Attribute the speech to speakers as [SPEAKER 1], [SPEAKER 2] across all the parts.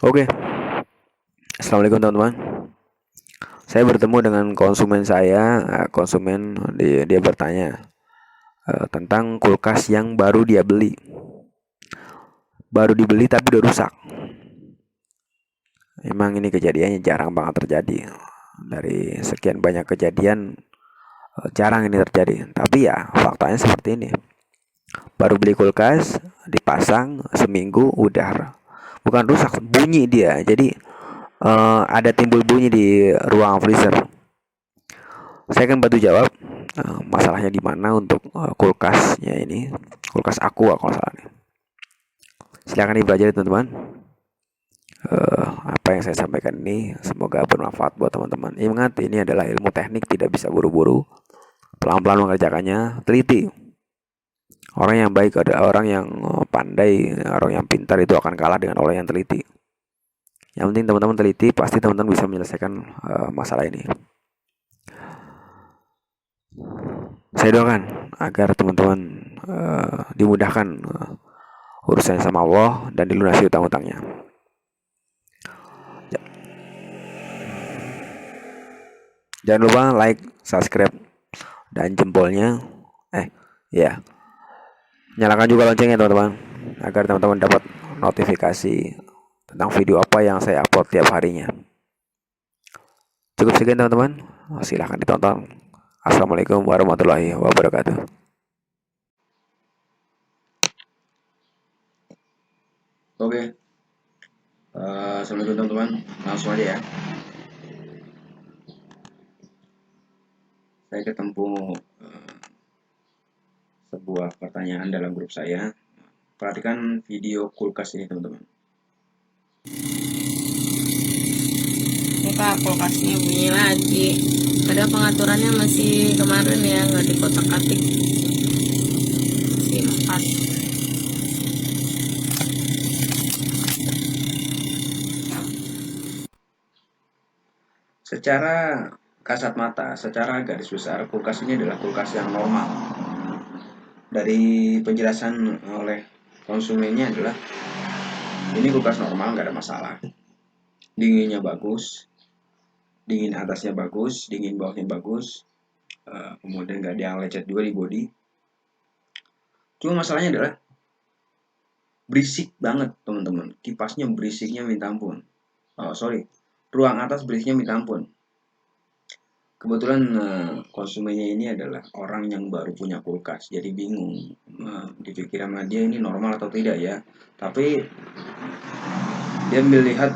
[SPEAKER 1] Oke, assalamualaikum teman-teman. Saya bertemu dengan konsumen saya, konsumen dia bertanya tentang kulkas yang baru dibeli tapi udah rusak. Emang ini kejadiannya jarang banget terjadi. Dari sekian banyak kejadian, jarang ini terjadi. Tapi ya faktanya seperti ini. Baru beli kulkas, dipasang seminggu udah bukan rusak, bunyi dia. Jadi ada timbul bunyi di ruang freezer. Saya kan bantu jawab masalahnya di mana untuk kulkasnya ini, kulkas Aqua kalau salah nih. Silakan dipelajari teman-teman. Apa yang saya sampaikan ini semoga bermanfaat buat teman-teman. Ingat, ini adalah ilmu teknik, tidak bisa buru-buru. Pelan-pelan mengerjakannya, teliti. Orang yang baik ada orang yang pandai, orang yang pintar itu akan kalah dengan orang yang teliti. Yang penting teman-teman teliti, pasti teman-teman bisa menyelesaikan masalah ini. Saya doakan agar teman-teman dimudahkan urusannya sama Allah dan dilunasi utang-utangnya. Jangan lupa like, subscribe, dan jempolnya. Ya, nyalakan juga loncengnya teman-teman, agar teman-teman dapat notifikasi tentang video apa yang saya upload tiap harinya. Cukup sekian teman-teman, silahkan ditonton. Assalamualaikum warahmatullahi wabarakatuh.
[SPEAKER 2] Oke, assalamualaikum teman-teman. Langsung aja ya. Saya ketemu sebuah pertanyaan dalam grup saya. Perhatikan video kulkas ini teman-teman.
[SPEAKER 3] Ini kak, kulkasnya bunyi lagi. Padahal pengaturannya masih kemarin ya, nggak dikotak-katik. Masih 4.
[SPEAKER 2] Secara kasat mata, secara garis besar, kulkas ini adalah kulkas yang normal. Dari penjelasan oleh konsumennya adalah ini kulkas normal, nggak ada masalah. Dinginnya bagus, dingin atasnya bagus, dingin bawahnya bagus. Kemudian nggak ada yang lecet juga di body. Cuma masalahnya adalah berisik banget teman-teman, kipasnya berisiknya minta ampun. Sorry, ruang atas berisiknya minta ampun. Kebetulan konsumennya ini adalah orang yang baru punya kulkas, jadi bingung dipikir sama dia ini normal atau tidak ya. Tapi dia melihat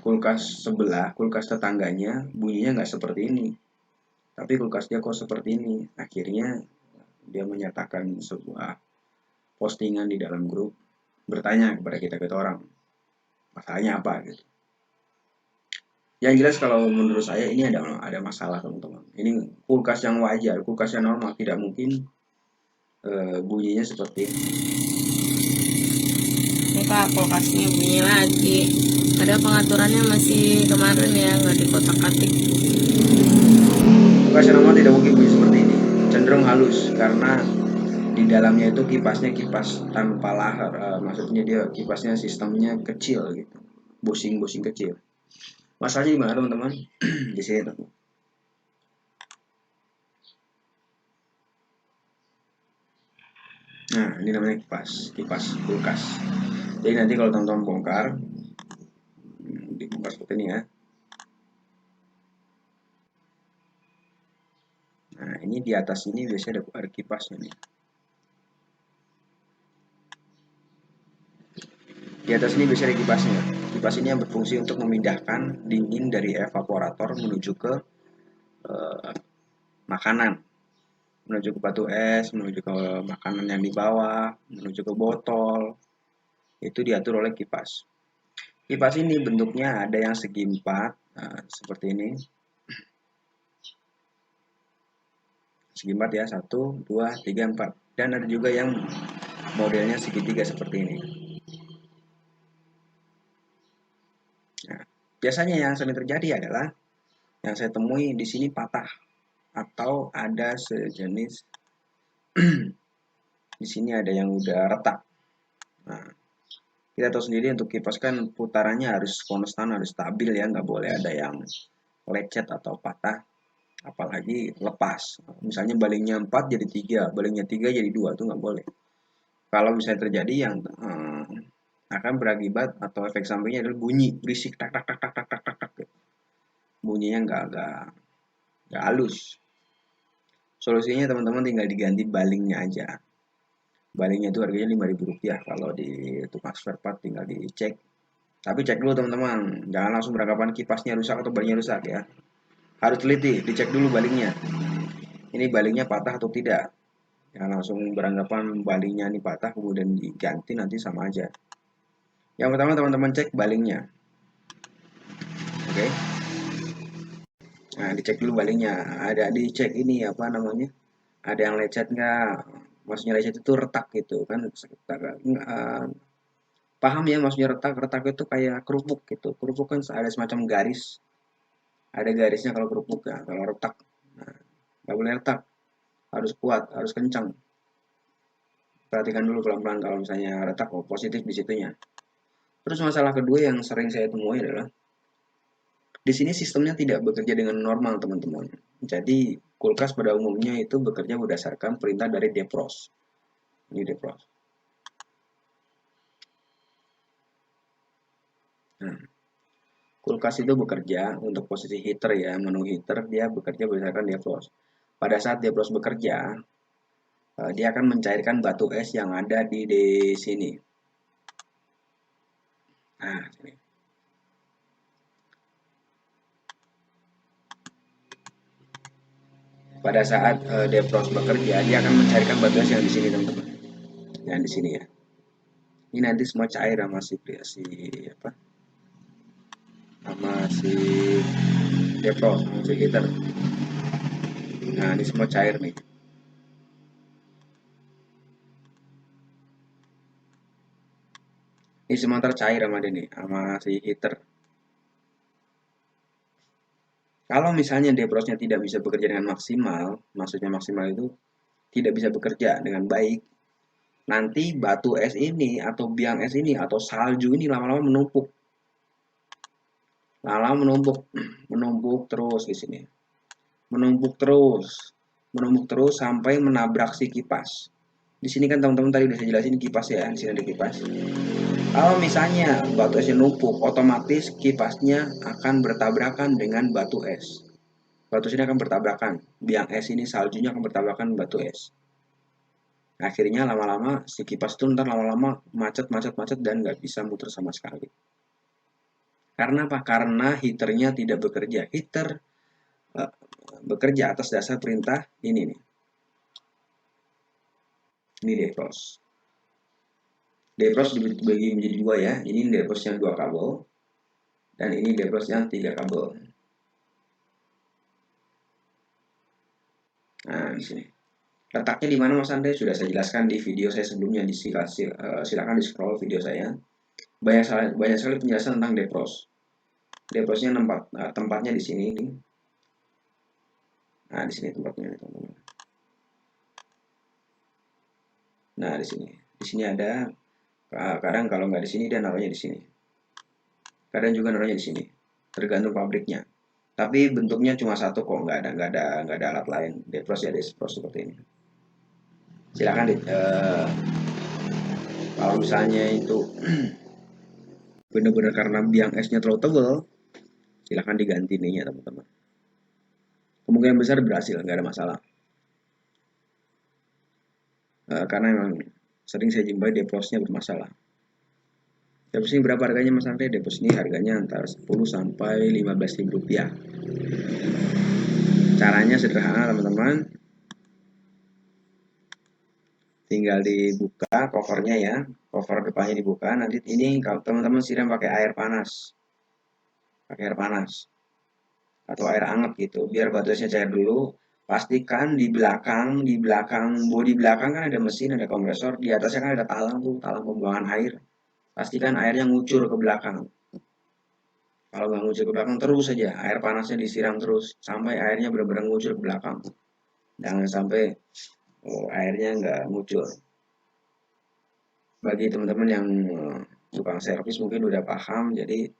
[SPEAKER 2] kulkas sebelah, kulkas tetangganya bunyinya nggak seperti ini, tapi kulkas dia kok seperti ini. Akhirnya dia menyatakan sebuah postingan di dalam grup, bertanya kepada kita orang, masalahnya apa gitu. Yang jelas kalau menurut saya ini ada masalah teman-teman. Ini kulkas yang wajar, kulkas yang normal, tidak mungkin bunyinya seperti ini.
[SPEAKER 3] Ini kak, kulkasnya bunyi lagi. Padahal pengaturannya masih kemarin ya, nggak dikotak-katik.
[SPEAKER 2] Kulkas yang normal tidak mungkin bunyi seperti ini, cenderung halus karena di dalamnya itu kipasnya kipas tanpa lahar, maksudnya dia kipasnya sistemnya kecil gitu, busing-busing kecil. Masalahnya gimana teman-teman? Di sini teman. Nah, ini namanya kipas kulkas. Jadi nanti kalau teman-teman bongkar, dibongkar seperti ini ya. Nah, ini di atas ini biasanya ada kipasnya nih. Di atas ini biasanya ada kipasnya. Kipas ini yang berfungsi untuk memindahkan dingin dari evaporator menuju ke makanan, menuju ke batu es, menuju ke makanan yang di bawah, menuju ke botol. Itu diatur oleh kipas. Kipas ini bentuknya ada yang segi empat, seperti ini. Segi empat ya, 1, 2, 3, 4. Dan ada juga yang modelnya segitiga seperti ini. Nah, biasanya yang sering terjadi adalah yang saya temui di sini patah atau ada sejenis di sini ada yang udah retak. Nah, Kita tahu sendiri untuk kipas kan putarannya harus konstan, harus stabil ya, nggak boleh ada yang lecet atau patah, apalagi lepas. Misalnya balingnya 4 jadi 3, balingnya 3 jadi 2, itu nggak boleh. Kalau misalnya terjadi yang akan berakibat atau efek sampingnya adalah bunyi berisik tak tak tak tak tak tak tak, tak gitu. Bunyinya nggak halus. Solusinya teman-teman tinggal diganti balingnya aja. Balingnya itu harganya Rp5.000, kalau di tukang spare part tinggal dicek. Tapi cek dulu teman-teman, jangan langsung beranggapan kipasnya rusak atau balingnya rusak ya. Harus teliti, dicek dulu balingnya. Ini balingnya patah atau tidak. Jangan langsung beranggapan balingnya ini patah kemudian diganti, nanti sama aja. Yang pertama teman-teman cek balingnya. Oke. Nah, dicek dulu balingnya. Ada dicek ini apa namanya? Ada yang lecet nggak? Maksudnya lecet itu retak gitu kan? Paham ya maksudnya retak? Retak itu kayak kerupuk gitu. Kerupuk kan ada semacam garis. Ada garisnya kalau kerupuk ya. Kalau retak, nah, nggak boleh retak. Harus kuat, harus kencang. Perhatikan dulu pelan-pelan kalau misalnya retak, oh positif di situnya. Terus masalah kedua yang sering saya temui adalah di sini sistemnya tidak bekerja dengan normal, teman-teman. Jadi kulkas pada umumnya itu bekerja berdasarkan perintah dari defrost. Ini defrost. Nah, kulkas itu bekerja untuk posisi heater ya, menu heater dia bekerja berdasarkan defrost. Pada saat defrost bekerja, dia akan mencairkan batu es yang ada di sini. Nah, sini. Pada saat defrost bekerja, dia akan mencairkan batu es yang di sini, teman-teman. Yang di sini ya. Ini nanti semua cair sama si apa? Sama si defrost, sama si heater. Nah, ini semua cair nih. Ini semua tercair sama dia nih, sama si heater. Kalau misalnya defrostnya tidak bisa bekerja dengan maksimal, maksudnya maksimal itu tidak bisa bekerja dengan baik, nanti batu es ini atau biang es ini atau salju ini lama-lama menumpuk. Lama-lama menumpuk terus di sini. Menumpuk terus sampai menabrak si kipas. Di sini kan teman-teman tadi udah saya jelasin kipas ya, di sini ada kipas. Kalau misalnya batu esnya numpuk, otomatis kipasnya akan bertabrakan dengan batu es. Batu es ini akan bertabrakan, biang es ini saljunya akan bertabrakan batu es. Akhirnya lama-lama si kipas itu ntar lama-lama macet dan nggak bisa muter sama sekali. Karena apa? Karena heaternya tidak bekerja. Heater bekerja atas dasar perintah ini nih. Ini defrost. Defrost dibagi menjadi dua ya. Ini defrost yang 2 kabel dan ini defrost yang 3 kabel. Nah, di sini. Letaknya di mana Mas Andre? Sudah saya jelaskan di video saya sebelumnya. Silakan di scroll video saya. Banyak sekali penjelasan tentang defrost. Defrostnya tempatnya di sini. Nah, di sini tempatnya, teman-teman. Nah, di sini. Di sini ada. Kadang kalau nggak di sini dia naruhnya di sini. Kadang juga naruhnya di sini. Tergantung pabriknya. Tapi bentuknya cuma satu kok, nggak ada alat lain. Defrost ya defrost seperti ini. Silakan kalau misalnya itu benar-benar karena biang esnya terlalu tebal, silakan diganti ininya teman-teman. Kemungkinan besar berhasil, nggak ada masalah. Karena memang sering saya jumpai defrostnya bermasalah. Defrost ini berapa harganya Mas Andre? Defrost ini harganya antara 10 sampai 15 ribu rupiah. Caranya sederhana teman-teman. Tinggal dibuka covernya ya, cover depannya dibuka. Nanti ini kalau teman-teman siram pakai air panas, atau air hangat gitu, biar batu esnya cair dulu. Pastikan di belakang bodi belakang kan ada mesin, ada kompresor, di atasnya kan ada talang tuh, talang pembuangan air. Pastikan airnya ngucur ke belakang. Kalau nggak ngucur ke belakang terus saja, air panasnya disiram terus sampai airnya benar-benar ngucur ke belakang. Jangan sampai airnya nggak ngucur. Bagi teman-teman yang tukang servis mungkin udah paham, jadi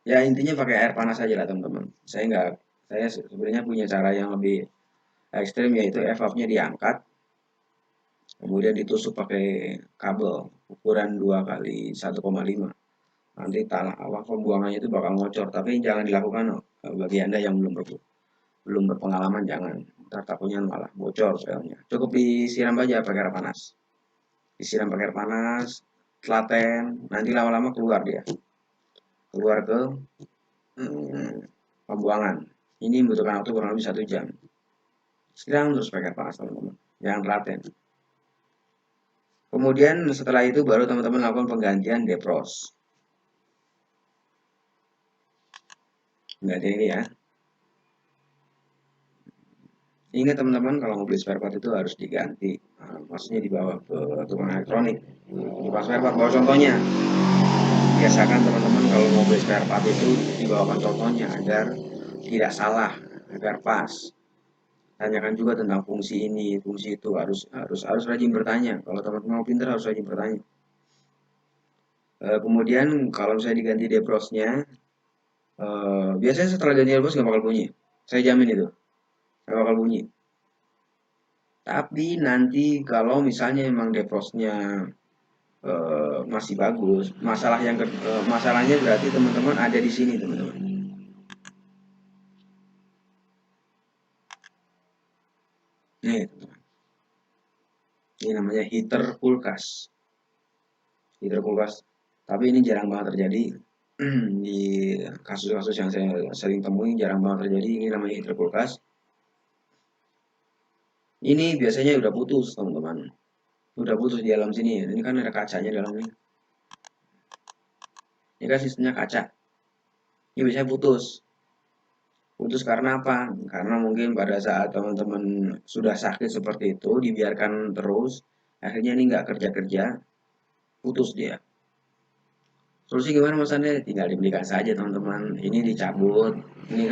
[SPEAKER 2] ya intinya pakai air panas aja lah teman-teman. Saya sebenarnya punya cara yang lebih ekstrim, yaitu evapnya diangkat, kemudian ditusuk pakai kabel ukuran 2 kali 1,5. Nanti tanah awal pembuangannya itu bakal ngocor, tapi jangan dilakukan bagi Anda yang belum berpengalaman, jangan. Ntar takutnya malah bocor filenya. Cukup disiram aja pakai air panas. Disiram pakai air panas, telaten, nanti lama-lama keluar dia. Keluar ke pembuangan. Ini membutuhkan waktu kurang lebih 1 jam. Siram terus pakai air panas teman-teman. Jangan telaten. Kemudian setelah itu baru teman-teman lakukan penggantian depros. Penggantian ini ya. Ingat teman-teman, kalau mau beli spare part itu harus diganti. Maksudnya dibawa ke tukang elektronik. Tukang spare part, bawa contohnya. Biasakan teman-teman kalau mau beli spare part itu dibawakan contohnya agar tidak salah, agar pas. Tanyakan juga tentang fungsi ini, fungsi itu, harus rajin bertanya. Kalau teman-teman mau pintar harus rajin bertanya. Kemudian kalau saya diganti deprosnya, biasanya setelah ganti depros nggak bakal bunyi. Saya jamin itu, nggak bakal bunyi. Tapi nanti kalau misalnya memang deprosnya masih bagus, masalahnya berarti teman-teman ada di sini teman-teman. Nih teman-teman, ini namanya heater kulkas. Heater kulkas. Tapi ini jarang banget terjadi di kasus-kasus yang saya sering temui, jarang banget terjadi. Ini namanya heater kulkas. Ini biasanya udah putus teman-teman, udah putus di dalam sini. Ini kan ada kacanya dalam ini. Ini kan sistemnya kaca. Ini biasanya putus. Putus karena apa? Karena mungkin pada saat teman-teman sudah sakit seperti itu, dibiarkan terus, akhirnya ini nggak kerja-kerja, putus dia. Solusi gimana Mas Ande? Tinggal dibelikan saja teman-teman. Ini dicabut. Ini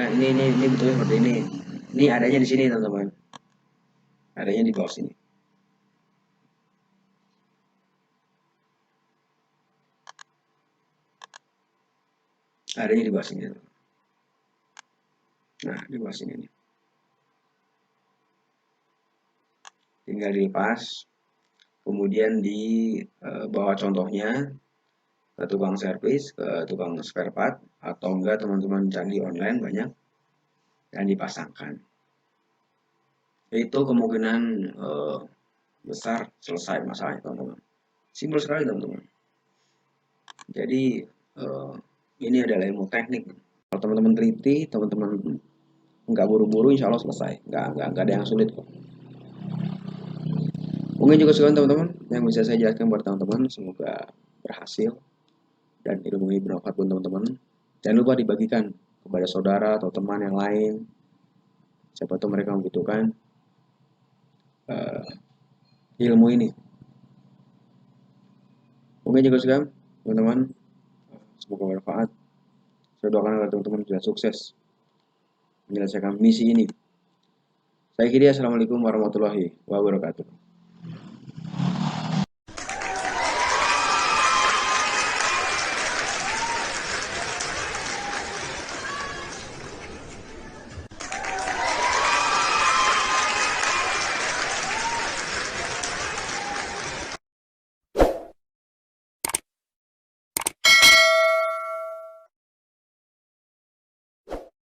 [SPEAKER 2] betulnya seperti ini. Ini adanya di sini teman-teman. Adanya di bawah sini. Adanya di bawah sini. Nah, di bawah sini nih. Tinggal dilepas. Kemudian dibawa contohnya ke tukang servis, ke tukang spare part, atau enggak teman-teman cari online banyak, dan dipasangkan. Itu kemungkinan besar selesai masalahnya teman-teman. Simpel sekali teman-teman. Jadi ini adalah ilmu teknik. Kalau teman-teman teliti, teman-teman nggak buru-buru, insya Allah selesai. Nggak ada yang sulit kok. Mungkin juga sekian teman-teman yang bisa saya jelaskan buat teman-teman. Semoga berhasil dan ilmu ini bermanfaat buat teman-teman. Jangan lupa dibagikan kepada saudara atau teman yang lain. Siapa tahu mereka membutuhkan ilmu ini. Mungkin juga sekian teman-teman. Semoga bermanfaat. Saya doakan agar teman-teman bisa sukses menyelesaikan misi ini. Saya kira assalamualaikum warahmatullahi wabarakatuh.